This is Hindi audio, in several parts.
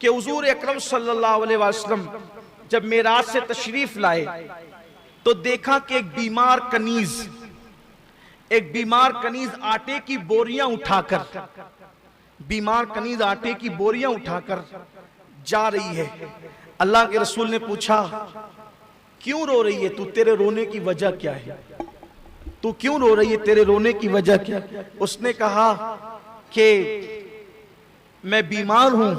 कि हुजूर अकरम सल्लल्लाहु अलैहि वसल्लम जब मेराज से तशरीफ लाए तो देखा कि एक बीमार कनीज आटे की बोरियां उठाकर जा रही है। अल्लाह के रसूल ने पूछा, क्यों रो रही है तू? तेरे रोने की वजह क्या है? तू क्यों रो रही है? तेरे रोने की वजह क्या? उसने कहा कि मैं बीमार हूं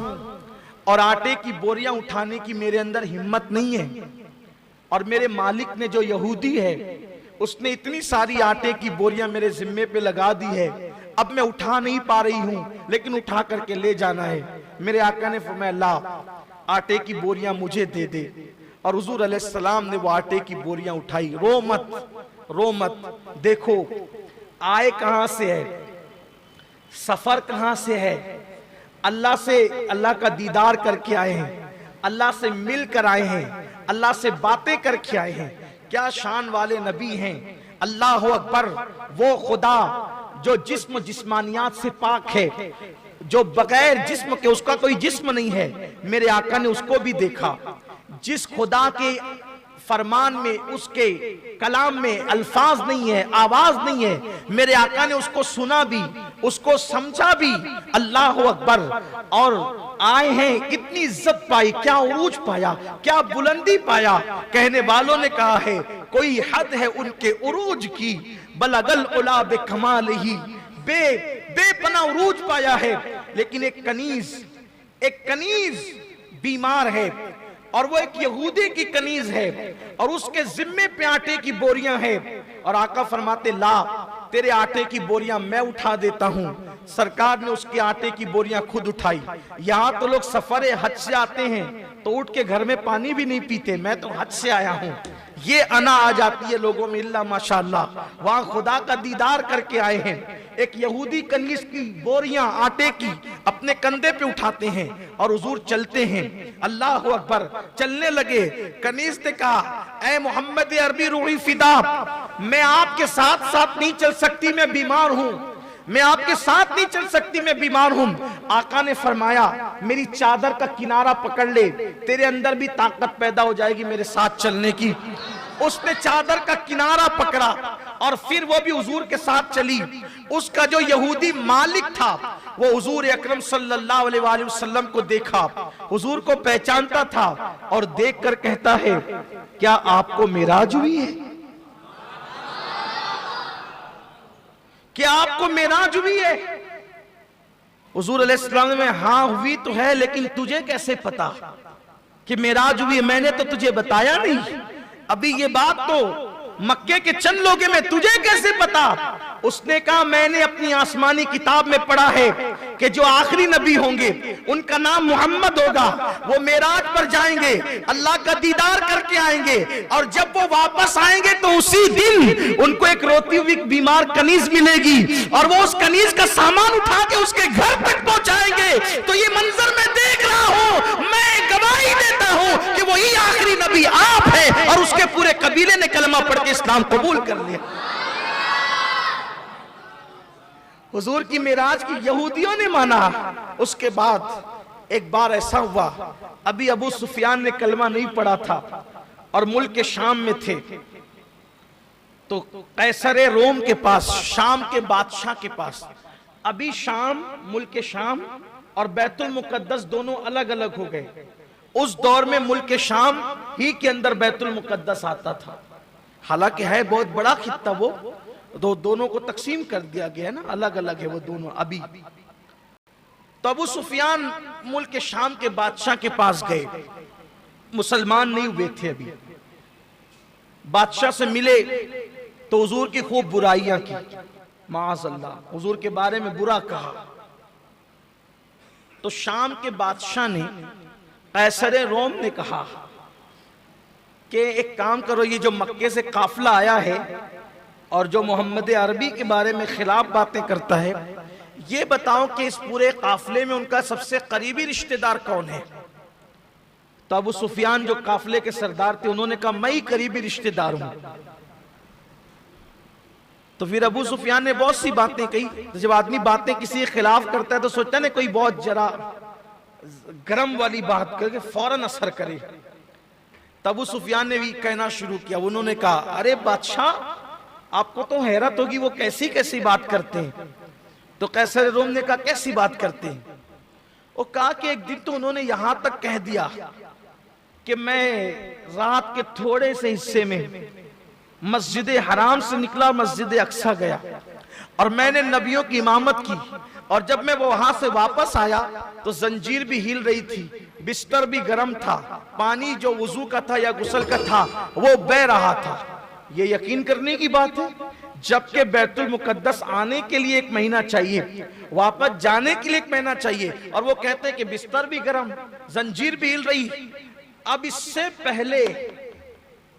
और आटे की बोरियां उठाने की मेरे अंदर हिम्मत नहीं है, और मेरे मालिक ने जो यहूदी है उसने इतनी सारी आटे की बोरियां मेरे जिम्मे पे लगा दी है, अब मैं उठा नहीं पा रही हूं, लेकिन उठा करके ले जाना है। मेरे आका ने फरमाया, ला आटे की बोरियां मुझे दे दे। और हुजूर अलैहिस्सलाम ने वो आटे की बोरियां उठाई। रो मत, देखो आए कहां से है, सफर कहां से है, अल्लाह का दीदार करके आए हैं, अल्लाह से मिल कर आए हैं, अल्लाह से बातें करके आए हैं। क्या शान वाले नबी हैं। अल्लाह अकबर। वो खुदा जो जिस्मानियात से पाक है, जो बगैर जिस्म के उसका कोई जिस्म नहीं है, मेरे आका ने उसको भी देखा। जिस खुदा के फरमान में, उसके कलाम में अल्फाज नहीं है, आवाज नहीं है, मेरे आका ने उसको सुना भी, उसको समझा भी। अल्लाह अकबर। और आए हैं, कितनी इज्जत पाई, क्या उरूज पाया, क्या बुलंदी पाया। कहने वालों ने कहा है, कोई हद है उनके उरूज की, बलगल उला बे कमाल ही, बेपना उरूज पाया है। लेकिन एक कनीज बीमार है, और वो एक यहूदी की कनीज है, और उसके जिम्मे पे आटे की बोरियां है। और आका फरमाते, ला तेरे आटे की बोरियां मैं उठा देता हूं। सरकार ने उसके आटे की बोरियां खुद उठाई। यहां तो लोग सफरे हज से आते हैं तो उठ के घर में पानी भी नहीं पीते, मैं तो हज से आया हूं। ये अना आ जाती है लोगों में, इल्ला माशाअल्लाह। वहां खुदा का दीदार करके आए हैं। एक यहूदी कनीज की बोरियां आटे की अपने कंधे पे उठाते हैं और हुजूर चलते हैं। अल्लाह अकबर। चलने लगे। कनीज ने कहा, ऐ मोहम्मद अरबी रूही फिदा, मैं आपके साथ साथ नहीं चल सकती, मैं बीमार हूं। मैं आपके साथ नहीं चल सकती, मैं बीमार हूं। आका ने फरमाया, मेरी चादर का किनारा पकड़ ले, तेरे अंदर भी ताकत पैदा हो जाएगी मेरे साथ चलने की। उसने चादर का किनारा पकड़ा और फिर वो भी हुजूर के साथ चली। उसका जो यहूदी मालिक था वो हुजूर अकरम सल्लल्लाहु अलैहि वसल्लम को देखा, हुजूर को पहचानता था, और देखकर कहता है, क्या आपको मेराज हुई है? क्या आपको मेराज हुई है? हुजूर अलैहिस्सलाम ने, हाँ हुई तो है, लेकिन तुझे कैसे पता कि मेराज हुई है? मैंने तो तुझे बताया नहीं। अभी ये बात तो मक्के के चंद लोगे में, तुझे कैसे पता? उसने कहा, मैंने अपनी आसमानी किताब में पढ़ा है कि जो आखिरी नबी होंगे उनका नाम मोहम्मद होगा। वो मेराज पर जाएंगे, अल्लाह का दीदार करके आएंगे, और जब वो वापस आएंगे तो उसी दिन उनको एक रोती हुई बीमार कनीज मिलेगी, और वो उस कनीज का सामान उठा के उसके घर तक पहुंचाएंगे। तो ये मंजर मैं देख रहा हूं, मैं गवाही देता हूं कि वही आखिरी नबी आप है, और उसके पूरे कबीले ने कलमा पढ़ के इस्लाम कबूल कर लिया। हुजूर की मेराज की यहूदियों ने माना। उसके बाद एक बार ऐसा हुआ, अभी अबू सुफियान ने कलमा नहीं पढ़ा था और मुल्क के शाम में थे, तो कैसरे रोम के पास, शाम के बादशाह के पास, अभी शाम, मुल्क के शाम और बैतुल मुकद्दस दोनों अलग अलग हो गए। उस दौर में मुल्क के शाम ही के अंदर बैतुल मुकद्दस आता था। हालांकि है बहुत बड़ा खित्ता, वो दोनों को तकसीम कर दिया गया है ना, अलग अलग है वो दोनों अभी। तो अबू सुफियान मुल्क के शाम के बादशाह के पास गए, मुसलमान नहीं हुए थे अभी। बादशाह से मिले तो हुजूर की खूब बुराइयां की, माअज़ल्लाह, हुजूर के बारे में बुरा कहा। तो शाम के बादशाह ने, कैसरे रोम ने कहा कि एक काम करो, ये जो मक्के से काफिला आया है और जो मोहम्मद अरबी के बारे में खिलाफ बातें करता है, ये बताओ कि इस पूरे काफिले में उनका सबसे करीबी रिश्तेदार कौन है? तो अबू सुफियान जो काफिले के सरदार थे, उन्होंने कहा, मैं ही करीबी रिश्तेदार हूं। तो फिर अबू सुफियान ने बहुत सी बातें कही। तो जब आदमी बातें किसी के खिलाफ करता है तो सोचता है ना कोई बहुत जरा गरम वाली बात करके फौरन असर करे। तब अबू सुफियान ने भी कहना शुरू किया। उन्होंने कहा, अरे बादशाह आपको तो हैरत होगी, वो कैसी कैसी बात करते हैं। तो कैसर रोम ने कहा, कैसी बात करते हैं? वो कहा कि एक दिन तो उन्होंने यहां तक कह दिया कि मैं रात के थोड़े से हिस्से में मस्जिद हराम से निकला, मस्जिद अक्सा गया और मैंने नबियों की इमामत की, और जब मैं वो वहां से वापस आया तो जंजीर भी हिल रही थी, बिस्तर भी गर्म था, पानी जो वुजू का था या गुस्ल का था वो बह रहा था। ये यकीन करने की बात है, जबकि बैतुल मुकद्दस आने के लिए 1 महीना चाहिए, वापस जाने के लिए 1 महीना चाहिए, और वो कहते हैं कि बिस्तर भी गर्म, जंजीर भी हिल रही। अब इससे पहले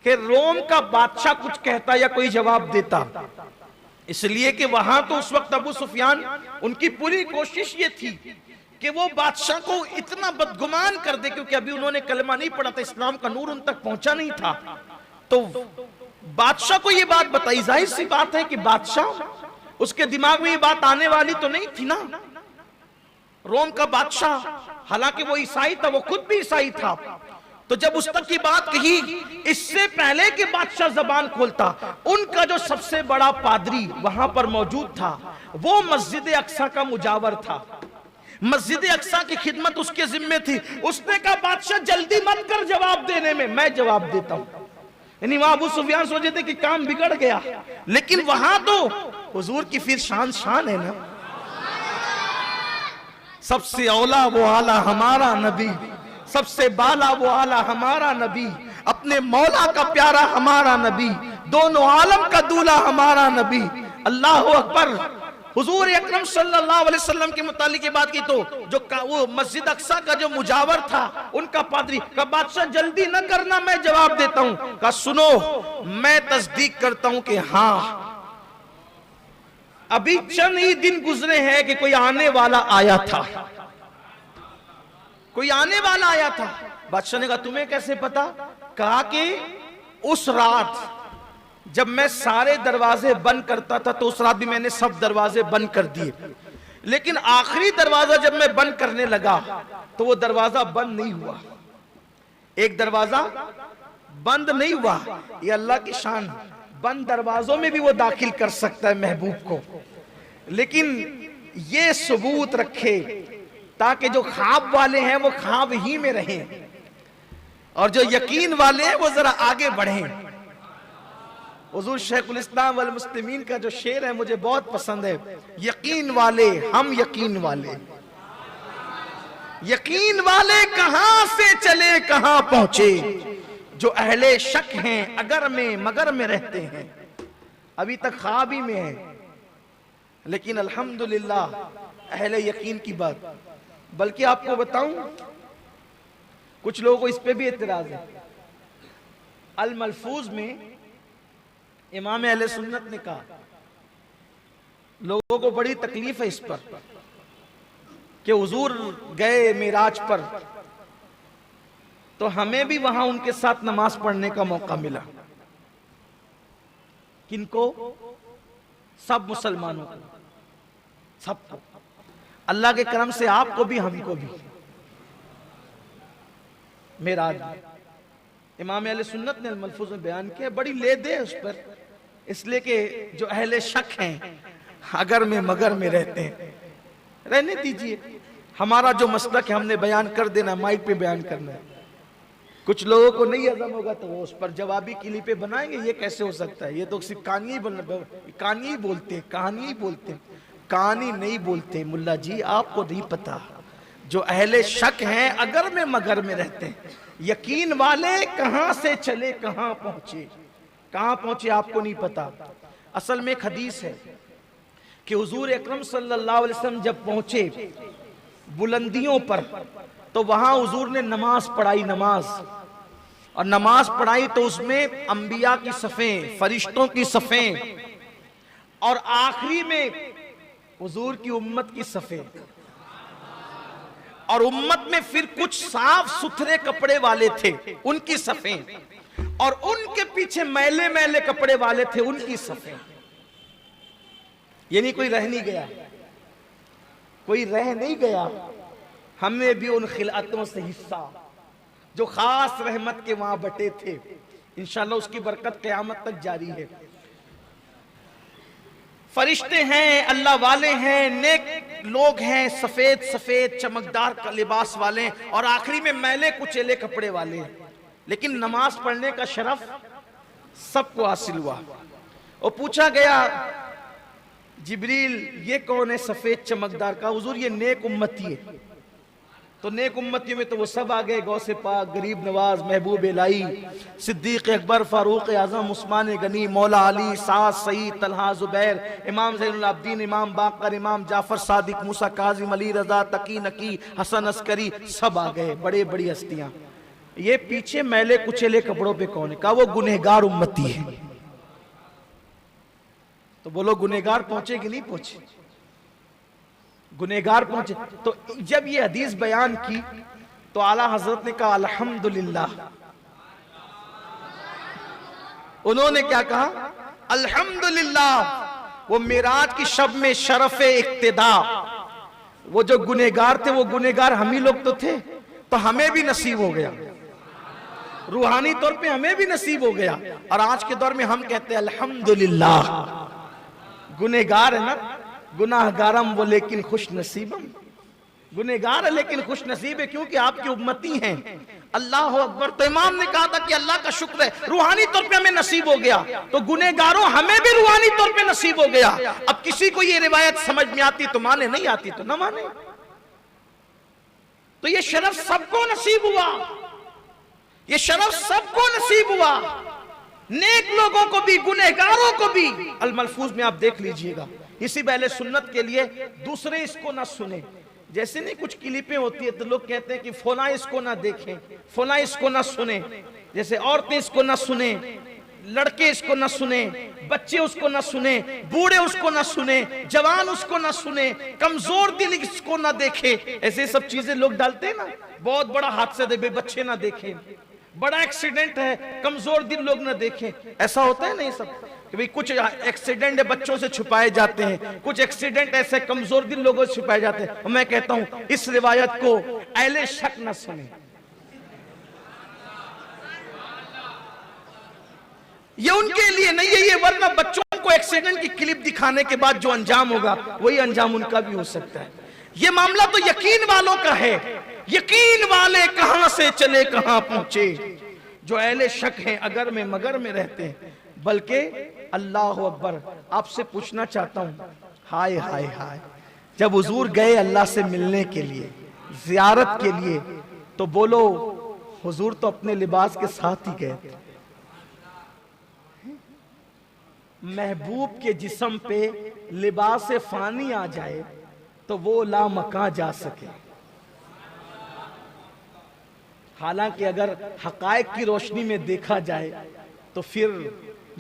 कि रोम का बादशाह कुछ कहता या कोई जवाब देता, इसलिए कि वहां तो उस वक्त अबू सुफियान, उनकी पूरी कोशिश ये थी कि वो बादशाह को इतना बदगुमान कर दे, क्योंकि अभी उन्होंने कलमा नहीं पढ़ा था, इस्लाम का नूर उन तक पहुंचा नहीं था। तो बादशाह को ये बात बताई। जाहिर सी बात है कि बादशाह, उसके दिमाग में ये बात आने वाली तो नहीं थी ना। रोम का बादशाह, हालांकि वो ईसाई था, वो खुद भी ईसाई था, तो जब उस तक की बात कही, इससे पहले कि बादशाह जबान खोलता, उनका जो सबसे बड़ा पादरी वहां पर मौजूद था, वो मस्जिद अक्सा का मुजावर था, मस्जिद अक्सा की खिदमत उसके जिम्मे थी। उसने कहा, बादशाह जल्दी मत कर जवाब देने में, मैं जवाब देता हूं। यानी वहां अबू सुफियान सोचे थे कि काम बिगड़ गया, लेकिन वहां तो हुजूर की फिर शान है ना। सबसे औला वो आला हमारा नबी, सबसे बाला वो आला हमारा नबी, अपने मौला का प्यारा हमारा नबी, दोनों आलम का दूल्हा हमारा नबी। अल्लाह अकबर। हुजूर अकरम सल्लल्लाहु अलैहि वसल्लम के मुतालिक की बात की तो जो वो मस्जिद अक्सा का जो मुजावर था, उनका पादरी का, बादशाह जल्दी न करना, मैं जवाब देता हूं। कहा, सुनो, मैं तस्दीक करता हूं कि हाँ, अभी चंद ही दिन गुजरे हैं कि कोई आने वाला आया था, कोई आने वाला आया था। बादशाह ने कहा, तुम्हें कैसे पता? कहा कि उस रात जब मैं सारे दरवाजे बंद करता था, तो उस रात भी मैंने सब दरवाजे बंद कर दिए, लेकिन आखिरी दरवाजा जब मैं बंद करने लगा तो वो दरवाजा बंद नहीं हुआ। एक दरवाजा बंद नहीं हुआ। ये अल्लाह की शान, बंद दरवाजों में भी वो दाखिल कर सकता है महबूब को, लेकिन ये सबूत रखे ताकि जो ख्वाब वाले हैं वो ख्वाब ही में रहें, और जो यकीन वाले हैं वो जरा आगे बढ़ें। हुजूर शेखुल इस्लाम वल मुस्लिमीन का जो शेर है मुझे बहुत पसंद है, यकीन वाले हम यकीन वाले, यकीन वाले कहां से चले कहां पहुंचे, जो अहले शक हैं अगर में मगर में रहते हैं, अभी तक ख्वाब ही में है, लेकिन अल्हम्दुलिल्लाह अहले यकीन की बात। बल्कि आपको बताऊं, कुछ लोगों को इस पे भी एतराज है। अल मलफूज में इमाम अहले सुन्नत ने कहा, लोगों को बड़ी तकलीफ है इस पर कि हुजूर गए मिराज पर, तो हमें भी वहां उनके साथ नमाज पढ़ने का मौका मिला। किनको? सब मुसलमानों को, सबको। अल्लाह के करम से आपको भी हमको भी मिराज इमाम अहले सुन्नत ने मलफूज में बयान किया। बड़ी ले दे उस पर, इसलिए कि जो अहले शक हैं अगर में मगर में रहते हैं, रहने दीजिए। हमारा जो मसलक है हमने बयान कर देना, माइक पे बयान करना है। कुछ लोगों को नहीं हजम होगा तो वो उस पर जवाबी क्लिपें बनाएंगे। ये कैसे हो सकता है, ये तो सिर्फ कहानी बोलते हैं, कहानी बोलते हैं, कहानी नहीं बोलते। मुल्ला जी आपको नहीं पता, जो अहले शक हैं अगर में मगर में रहते हैं, यकीन वाले कहां से चले कहां पहुंचे, कहां पहुंचे आपको नहीं पता। असल में एक हदीस है कि हुजूर अकरम सल्लल्लाहु अलैहि वसल्लम जब पहुंचे बुलंदियों पर, तो वहां हुजूर ने नमाज पढ़ाई, नमाज, और नमाज पढ़ाई तो उसमें अंबिया की सफ़ें, फरिश्तों की सफ़ें, और आखिरी में हुजूर की उम्मत की सफ़ें, और उम्मत में फिर कुछ साफ सुथरे कपड़े वाले थे उनकी सफ़ें, और उनके पीछे मैले मैले कपड़े वाले थे उनकी सफ़ें। यानी कोई रह नहीं गया, कोई रह नहीं गया। हमें भी उन खिलातों से हिस्सा जो खास रहमत के वहां बटे थे, इंशाअल्लाह उसकी बरकत क़यामत तक जारी है। फरिश्ते हैं, अल्लाह वाले हैं, नेक लोग हैं, सफेद सफेद चमकदार का लिबास वाले, और आखिरी में मैले कुचेले कपड़े वाले हैं। लेकिन नमाज पढ़ने का शरफ सबको हासिल हुआ। और पूछा गया, जिब्रील ये कौन है सफेद चमकदार का? हुजूर ये नेक उम्मती है। तो नेक उम्मतियों में तो वो सब आ गए, गौसे पाक, गरीब नवाज, महबूब इलाही, सिद्दीक अकबर, फारूक आजम, उस्मान गनी, मौला अली, साद, सईद, तलहा, जुबैर, इमाम ज़ैनुल आबिदीन, इमाम बाकर, इमाम जाफर सादिक, मूसा काज़िम, अली रजा, तकी नकी, हसन अस्करी, सब आ गए, बड़े बड़ी हस्तियां। ये पीछे मैले कुचेले कपड़ों पे कौन है? कहा वो गुनहगार उम्मती है। तो बोलो गुनहगार पहुंचे कि नहीं पहुंचे? गुनहगार पहुंचे। तो जब ये हदीस बयान की तो आला हजरत ने कहा अल्हम्दुलिल्लाह। उन्होंने क्या कहा? अल्हम्दुलिल्लाह। वो मेराज की शब में शरफ इक्तिदा, वो जो गुनहगार थे वो गुनहगार हम ही लोग तो थे, तो हमें भी नसीब हो गया, रूहानी तौर पे हमें भी नसीब हो गया। और आज के दौर में हम कहते हैं अल्हम्दुलिल्लाह। गुनहगार है ना, गुनाहगारम वो लेकिन खुश नसीबम। गुनहगार है लेकिन खुश नसीब है, क्योंकि आपकी उम्मती हैं। अल्लाह अकबर। तो इमाम ने कहा था कि अल्लाह का शुक्र है रूहानी तौर पे हमें नसीब हो गया, तो गुनहगारों हमें भी रूहानी तौर पे नसीब हो गया। अब किसी को ये रिवायत समझ में आती तो माने, नहीं आती तो ना माने। तो ये शरफ सबको नसीब हुआ, ये शरफ सबको नसीब हुआ, नेक लोगों को भी, गुनहगारों को भी। अल मलफूज में आप देख लीजिएगा। इसी पहले सुन्नत के लिए दूसरे इसको ना सुने। जैसे नहीं कुछ क्लिपें होती है तो लोग कहते हैं कि फोना इसको ना देखें, फोना इसको ना सुने। जैसे औरतें इसको ना सुने, लड़के इसको ना सुने, बच्चे उसको ना सुने, बूढ़े उसको ना सुने, जवान उसको ना सुने, कमजोर दिल इसको ना देखे। ऐसे सब चीजें लोग डालते हैं ना। बहुत बड़ा हादसा दे, बच्चे ना देखें, बड़ा एक्सीडेंट है, कमजोर दिल लोग ना देखें। ऐसा होता है नहीं सब कि भाई कुछ एक्सीडेंट बच्चों से छुपाए जाते हैं, कुछ एक्सीडेंट ऐसे कमजोर दिल लोगों से छुपाए जाते हैं। और मैं कहता हूं इस रिवायत को अहले शक न सुने। ये उनके लिए नहीं है, ये वरना बच्चों को एक्सीडेंट की क्लिप दिखाने के बाद जो अंजाम होगा वही अंजाम उनका भी हो सकता है। ये मामला तो यकीन वालों का है। यकीन वाले कहां से चले कहां पहुंचे, जो अहले शक हैं अगर में मगर में रहते हैं। बल्कि अल्लाह अकबर, आपसे पूछना चाहता हूं, हाय हाय हाय, जब हुजूर गए अल्लाह से मिलने के लिए, जियारत के लिए, तो बोलो हुजूर तो अपने लिबास के साथ ही गए थे। महबूब के जिस्म पे लिबास फानी आ जाए तो वो ला मकां जा सके। हालांकि अगर हकायक की रोशनी में देखा जाए तो फिर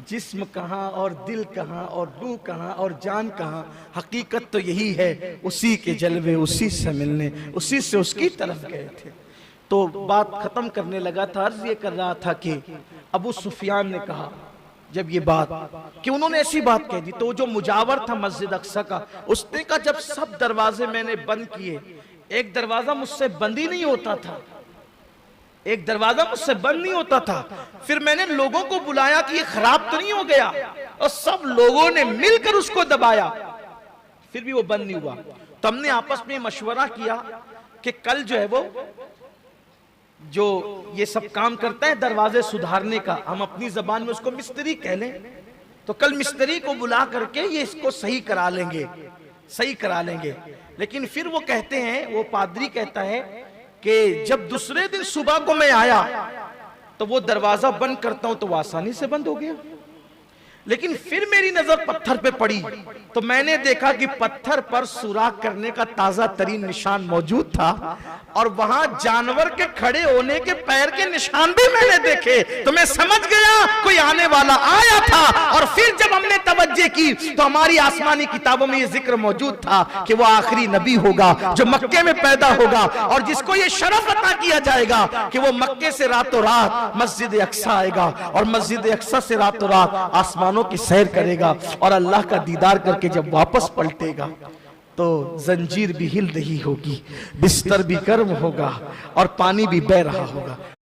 जिस्म कहाँ और दिल कहाँ और रूह कहाँ और जान कहाँ। हकीकत तो यही है, उसी के जलवे, उसी से मिलने, उसी से उसकी तरफ गए थे। तो बात खत्म करने लगा था, अर्ज ये कर रहा था कि अबू सुफियान ने कहा जब ये बात कि उन्होंने ऐसी बात कह दी, तो जो मुजावर था मस्जिद अक्सा का, उसने कहा जब सब दरवाजे मैंने बंद किए, एक दरवाजा मुझसे बंद ही नहीं होता था, एक दरवाजा मुझसे बंद नहीं होता था। फिर मैंने लोगों को बुलाया कि ये खराब तो नहीं हो गया, और सब लोगों ने मिलकर उसको दबाया, फिर भी वो बंद नहीं हुआ। तो हमने आपस में मशवरा किया कि कल जो है वो जो ये सब काम करता है दरवाजे सुधारने का, हम अपनी जबान में उसको मिस्त्री कह लें, तो कल मिस्त्री को बुला करके ये इसको सही करा लेंगे, सही करा लेंगे। लेकिन फिर वो कहते हैं, वो पादरी कहता है कि जब दूसरे दिन सुबह को मैं आया तो वो दरवाजा बंद करता हूं तो वो आसानी से बंद हो गया। लेकिन फिर मेरी नजर पत्थर पे पड़ी तो मैंने देखा कि पत्थर पर सुराख करने का ताजा तरीन निशान मौजूद था, और वहां जानवर के खड़े होने के पैर के निशान भी मैंने देखे। तो मैं समझ गया कोई आने वाला आया था। और फिर जब हमने तवज्जो की तो हमारी आसमानी किताबों में यह जिक्र मौजूद था कि वो आखिरी नबी होगा जो मक्के में पैदा होगा, और जिसको ये शरफ अता किया जाएगा कि वो मक्के से रातों रात मस्जिद अक्सा आएगा, और मस्जिद अक्सा से रातों रात आसमानों की सैर करेगा, और अल्लाह का दीदार करके जब वापस पलटेगा तो जंजीर भी हिल रही होगी, बिस्तर भी गर्म होगा और पानी भी बह रहा होगा।